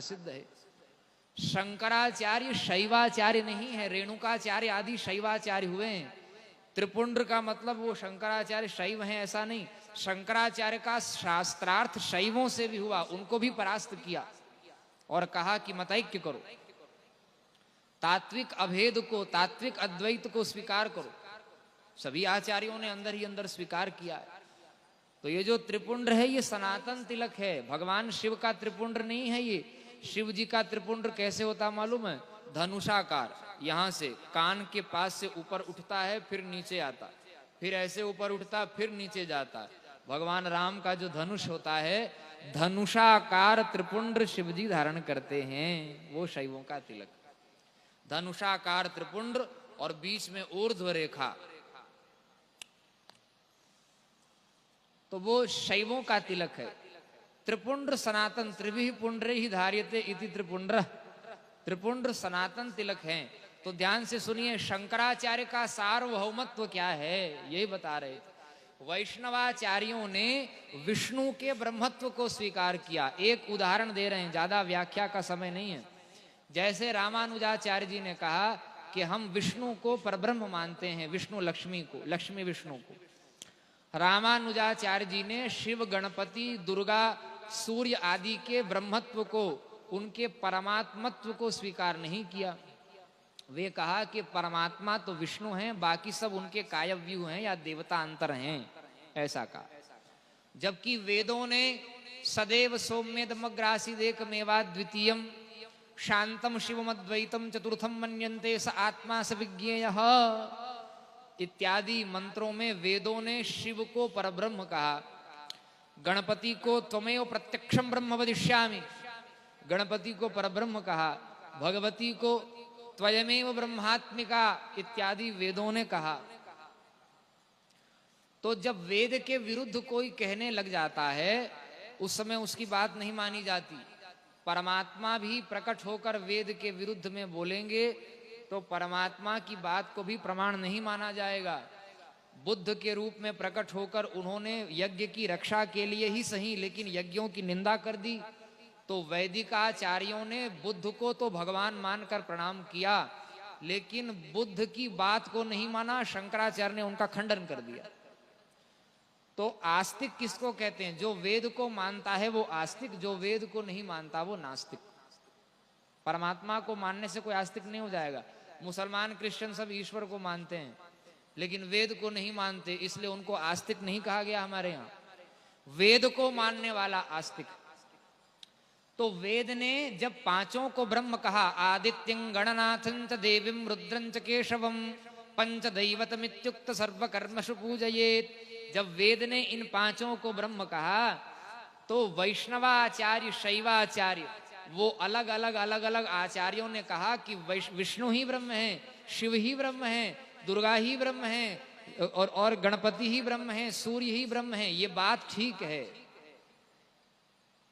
प्रसिद्ध है। शंकराचार्य शैवाचार्य नहीं है, रेणुकाचार्य आदि शैवाचार्य हुए हैं। त्रिपुंड्र का मतलब वो शंकराचार्य शैव हैं ऐसा नहीं, शंकराचार्य का शास्त्रार्थ शैवों से भी हुआ, उनको भी परास्त किया और कहा कि मतैक्य करो, तात्विक अभेद को, तात्विक अद्वैत को स्वीकार करो। सभी आचार्यों ने अंदर ही अंदर स्वीकार किया है। तो ये जो त्रिपुंड्र है ये सनातन तिलक है, भगवान शिव का त्रिपुंड्र नहीं है। ये शिव जी का त्रिपुंड्र कैसे होता मालूम है? धनुषाकार, यहां से कान के पास से ऊपर उठता है, फिर नीचे आता, फिर ऐसे ऊपर उठता, फिर नीचे जाता। भगवान राम का जो धनुष होता है, धनुषाकार त्रिपुंड्र शिव जी धारण करते हैं, वो शैवों का तिलक। धनुषाकार त्रिपुंड्र और बीच में ऊर्ध्व रेखा, तो वो शैवों का तिलक है। त्रिपुंड्र सनातन, त्रिभिः पुंड्रे ही धार्यते इति त्रिपुंड्र, त्रिपुंड्र सनातन तिलक हैं। तो ध्यान से सुनिए, शंकराचार्य का सार्वभौमत्व क्या है यही बता रहे थे। वैष्णवाचार्यों ने विष्णु के ब्रह्मत्व को स्वीकार किया। एक उदाहरण दे रहे हैं, ज्यादा व्याख्या का समय नहीं है। जैसे रामानुजाचार्य जी ने कहा कि हम विष्णु को परब्रह्म मानते हैं, विष्णु लक्ष्मी को, लक्ष्मी विष्णु को। रामानुजाचार्य जी ने शिव, गणपति, दुर्गा, सूर्य आदि के ब्रह्मत्व को, उनके परमात्मत्व को स्वीकार नहीं किया। वे कहा कि परमात्मा तो विष्णु हैं, बाकी सब उनके कायव्यू हैं या देवता अंतर हैं, ऐसा कहा। जबकि वेदों ने सदैव सौम्येदमग्रासीदेकमेवा द्वितीयम शांतम शिवमद्वैतम चतुर्थम मन्यन्ते स आत्मा स विज्ञेयः इत्यादि मंत्रों में वेदों ने शिव को परब्रह्म कहा। गणपति को त्वमेव प्रत्यक्षम ब्रह्म वदिष्यामि, गणपति को परब्रह्म कहा। भगवती को त्वयमेव ब्रह्मात्मिका इत्यादि वेदों ने कहा। तो जब वेद के विरुद्ध कोई कहने लग जाता है, उस समय उसकी बात नहीं मानी जाती। परमात्मा भी प्रकट होकर वेद के विरुद्ध में बोलेंगे तो परमात्मा की बात को भी प्रमाण नहीं माना जाएगा। बुद्ध के रूप में प्रकट होकर उन्होंने यज्ञ की रक्षा के लिए ही सही, लेकिन यज्ञों की निंदा कर दी। तो वैदिक आचार्यों ने बुद्ध को तो भगवान मानकर प्रणाम किया, लेकिन बुद्ध की बात को नहीं माना, शंकराचार्य ने उनका खंडन कर दिया। तो आस्तिक किसको कहते हैं? जो वेद को मानता है वो आस्तिक, जो वेद को नहीं मानता वो नास्तिक। परमात्मा को मानने से कोई आस्तिक नहीं हो जाएगा। मुसलमान, क्रिश्चियन सब ईश्वर को मानते हैं, लेकिन वेद को नहीं मानते, इसलिए उनको आस्तिक नहीं कहा गया हमारे यहाँ। वेद को मानने वाला आस्तिक। तो वेद ने जब पांचों को ब्रह्म कहा, आदित्यं गणनाथं च देवीं रुद्रं च केशवं पंचदैवतमित्युक्त सर्वकर्मसु पूजयेत्, जब वेद ने इन पांचों को ब्रह्म कहा, तो वैष्णवाचार्य, शैवाचार्य, वो अलग अलग आचार्यों ने कहा कि विष्णु ही ब्रह्म है, शिव ही ब्रह्म है, दुर्गा ही ब्रह्म है और गणपति ही ब्रह्म है, सूर्य ही ब्रह्म है। ये बात ठीक है,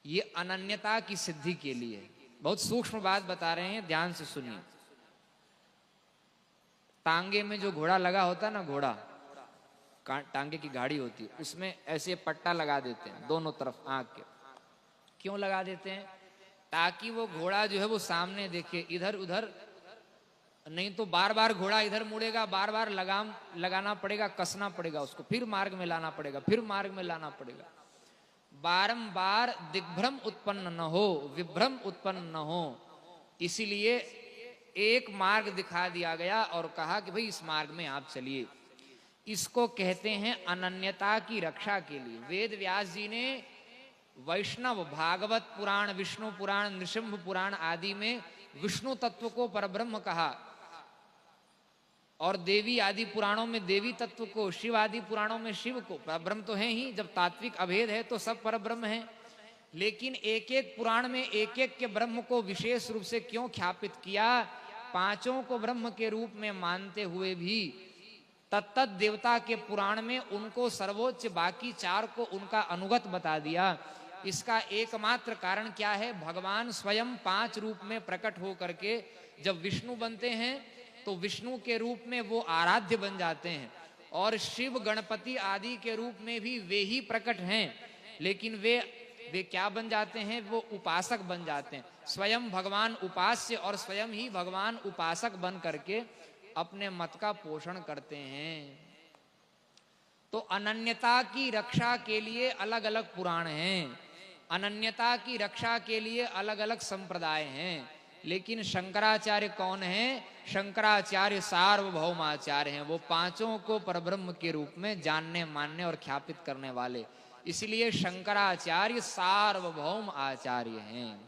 ये अनन्यता की सिद्धि के लिए। बहुत सूक्ष्म बात बता रहे हैं, ध्यान से सुनिए। टांगे में जो घोड़ा लगा होता है ना, घोड़ा टांगे की गाड़ी होती है, उसमें ऐसे पट्टा लगा देते हैं दोनों तरफ आंख के। क्यों लगा देते हैं? ताकि वो घोड़ा जो है वो सामने देखे, इधर उधर नहीं तो बार बार घोड़ा इधर मुड़ेगा, बार बार लगाम लगाना पड़ेगा, कसना पड़ेगा उसको, फिर मार्ग में लाना पड़ेगा, फिर मार्ग में लाना पड़ेगा। बारंबार दिग्भ्रम उत्पन्न न हो, विभ्रम उत्पन्न न हो, इसीलिए एक मार्ग दिखा दिया गया और कहा कि भाई इस मार्ग में आप चलिए। इसको कहते हैं अनन्यता की रक्षा के लिए। वेद व्यास जी ने वैष्णव, भागवत पुराण, विष्णु पुराण, नृसिंह पुराण आदि में विष्णु तत्व को परब्रह्म कहा, और देवी आदि पुराणों में देवी तत्व को, शिव आदि पुराणों में शिव को। परब्रह्म तो है ही, जब तात्विक अभेद है तो सब परब्रह्म है। लेकिन एक एक पुराण में एक एक के ब्रह्म को विशेष रूप से क्यों ख्यापित किया? पांचों को ब्रह्म के रूप में मानते हुए भी तत्त देवता के पुराण में उनको सर्वोच्च, बाकी चार को उनका अनुगत बता दिया। इसका एकमात्र कारण क्या है? भगवान स्वयं पांच रूप में प्रकट हो करके जब विष्णु बनते हैं तो विष्णु के रूप में वो आराध्य बन जाते हैं, और शिव, गणपति आदि के रूप में भी वे ही प्रकट हैं, लेकिन वे वे क्या बन जाते हैं? वो उपासक बन जाते हैं। स्वयं भगवान उपास्य और स्वयं ही भगवान उपासक बन करके अपने मत का पोषण करते हैं। तो अनन्यता की रक्षा के लिए अलग अलग पुराण हैं, अनन्यता की रक्षा के लिए अलग अलग संप्रदाय हैं, लेकिन शंकराचार्य कौन हैं? शंकराचार्य सार्वभौमाचार्य हैं। वो पांचों को परब्रह्म के रूप में जानने, मानने और ख्यापित करने वाले, इसलिए शंकराचार्य सार्वभौम आचार्य हैं।